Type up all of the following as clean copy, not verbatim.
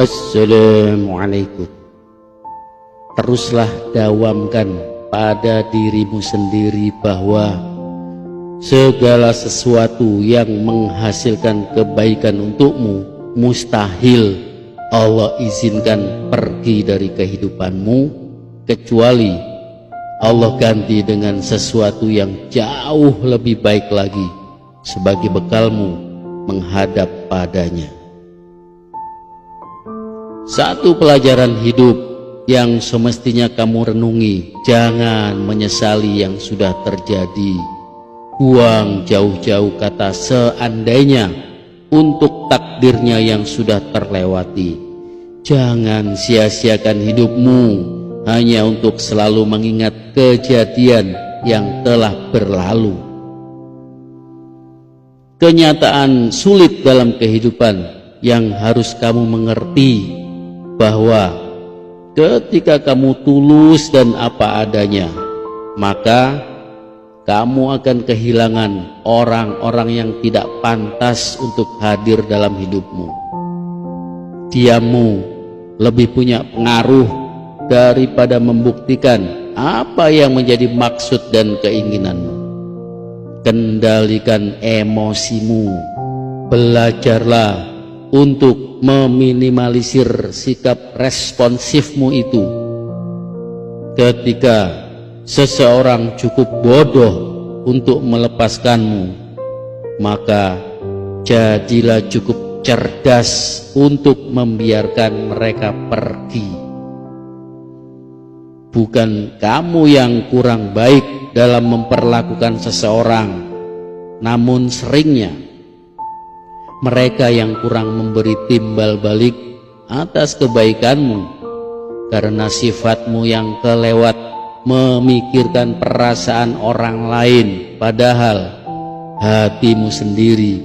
Assalamualaikum. Teruslah dawamkan pada dirimu sendiri bahwa segala sesuatu yang menghasilkan kebaikan untukmu mustahil Allah izinkan pergi dari kehidupanmu, kecuali Allah ganti dengan sesuatu yang jauh lebih baik lagi sebagai bekalmu menghadap padanya. Satu pelajaran hidup yang semestinya kamu renungi, jangan menyesali yang sudah terjadi. Buang jauh-jauh kata seandainya untuk takdirnya yang sudah terlewati. Jangan sia-siakan hidupmu hanya untuk selalu mengingat kejadian yang telah berlalu. Kenyataan sulit dalam kehidupan yang harus kamu mengerti bahwa ketika kamu tulus dan apa adanya, maka kamu akan kehilangan orang-orang yang tidak pantas untuk hadir dalam hidupmu. Diammu lebih punya pengaruh daripada membuktikan apa yang menjadi maksud dan keinginanmu. Kendalikan emosimu. Belajarlah untuk meminimalisir sikap responsifmu itu. Ketika seseorang cukup bodoh untuk melepaskanmu, maka jadilah cukup cerdas untuk membiarkan mereka pergi. Bukan kamu yang kurang baik dalam memperlakukan seseorang, namun seringnya mereka yang kurang memberi timbal balik atas kebaikanmu, karena sifatmu yang kelewat memikirkan perasaan orang lain, padahal hatimu sendiri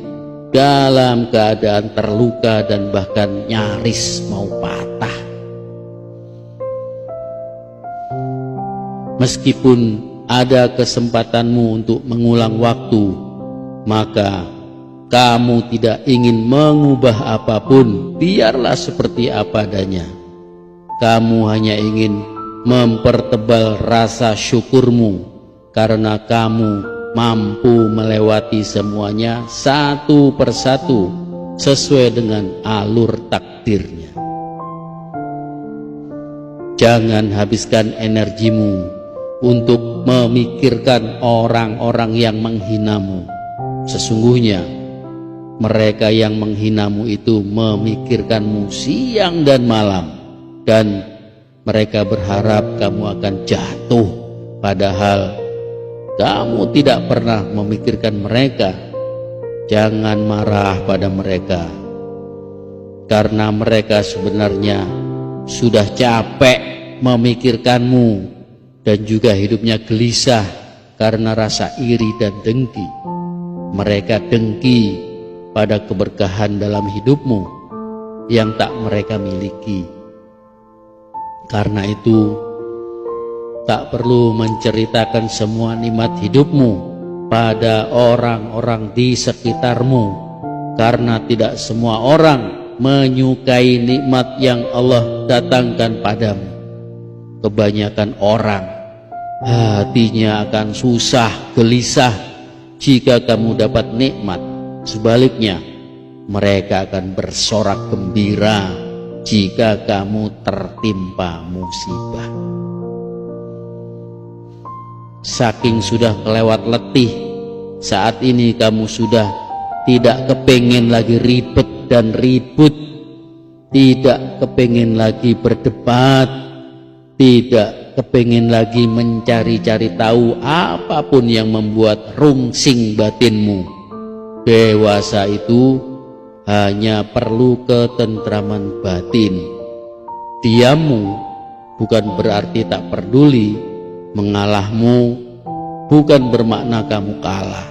dalam keadaan terluka dan bahkan nyaris mau patah. Meskipun ada kesempatanmu untuk mengulang waktu, maka kamu tidak ingin mengubah apapun, biarlah seperti apa adanya. Kamu hanya ingin mempertebal rasa syukurmu karena kamu mampu melewati semuanya satu persatu sesuai dengan alur takdirnya. Jangan habiskan energimu untuk memikirkan orang-orang yang menghinamu. Sesungguhnya mereka yang menghinamu itu memikirkanmu siang dan malam, dan mereka berharap kamu akan jatuh, padahal kamu tidak pernah memikirkan mereka. Jangan marah pada mereka, karena mereka sebenarnya sudah capek memikirkanmu dan juga hidupnya gelisah karena rasa iri dan dengki. Mereka dengki pada keberkahan dalam hidupmu yang tak mereka miliki. Karena itu, tak perlu menceritakan semua nikmat hidupmu pada orang-orang di sekitarmu, karena tidak semua orang menyukai nikmat yang Allah datangkan padamu. Kebanyakan orang hatinya akan susah, gelisah jika kamu dapat nikmat. Sebaliknya, mereka akan bersorak gembira jika kamu tertimpa musibah. Saking sudah kelewat letih, saat ini kamu sudah tidak kepingin lagi ribet dan ribut, tidak kepingin lagi berdebat, tidak kepingin lagi mencari-cari tahu apapun yang membuat rungsing batinmu. Dewasa itu hanya perlu ketentraman batin. Diammu bukan berarti tak peduli. Mengalahmu bukan bermakna kamu kalah.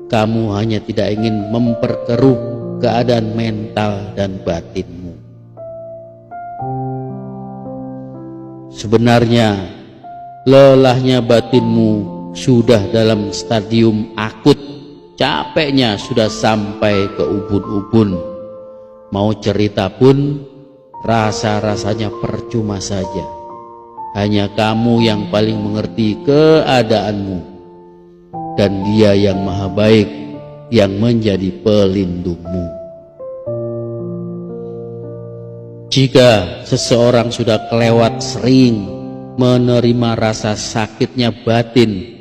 Kamu hanya tidak ingin memperkeruh keadaan mental dan batinmu. Sebenarnya lelahnya batinmu sudah dalam stadium akut. Capeknya sudah sampai ke ubun-ubun. Mau cerita pun rasa-rasanya percuma saja. Hanya kamu yang paling mengerti keadaanmu, dan Dia yang maha baik yang menjadi pelindungmu. Jika seseorang sudah kelewat sering menerima rasa sakitnya batin,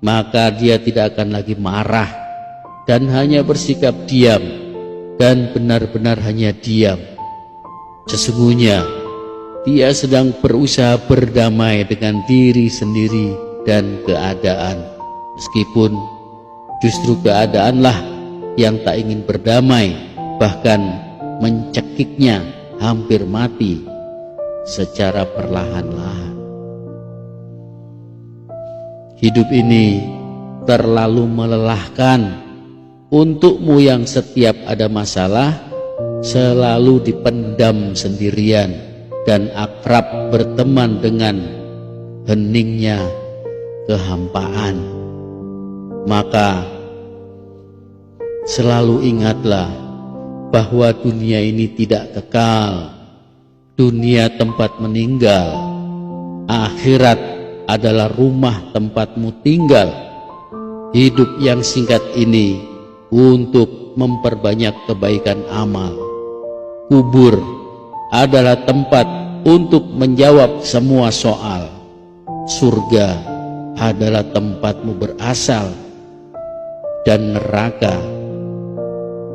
maka dia tidak akan lagi marah dan hanya bersikap diam dan benar-benar hanya diam. Sesungguhnya dia sedang berusaha berdamai dengan diri sendiri dan keadaan, meskipun justru keadaanlah yang tak ingin berdamai, bahkan mencekiknya hampir mati secara perlahan-lahan. Hidup ini terlalu melelahkan untukmu yang setiap ada masalah selalu dipendam sendirian dan akrab berteman dengan heningnya kehampaan. Maka selalu ingatlah bahwa dunia ini tidak kekal, dunia tempat meninggal, akhirat adalah rumah tempatmu tinggal. Hidup yang singkat ini untuk memperbanyak kebaikan amal. Kubur adalah tempat untuk menjawab semua soal. Surga adalah tempatmu berasal, dan neraka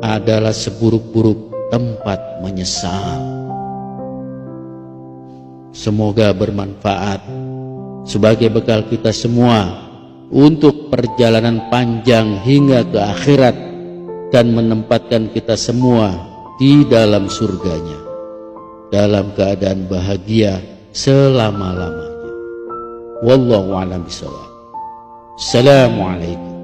adalah seburuk-buruk tempat menyesal. Semoga bermanfaat sebagai bekal kita semua untuk perjalanan panjang hingga ke akhirat dan menempatkan kita semua di dalam surganya dalam keadaan bahagia selama-lamanya. Wallahu a'lam bishawab. Assalamualaikum.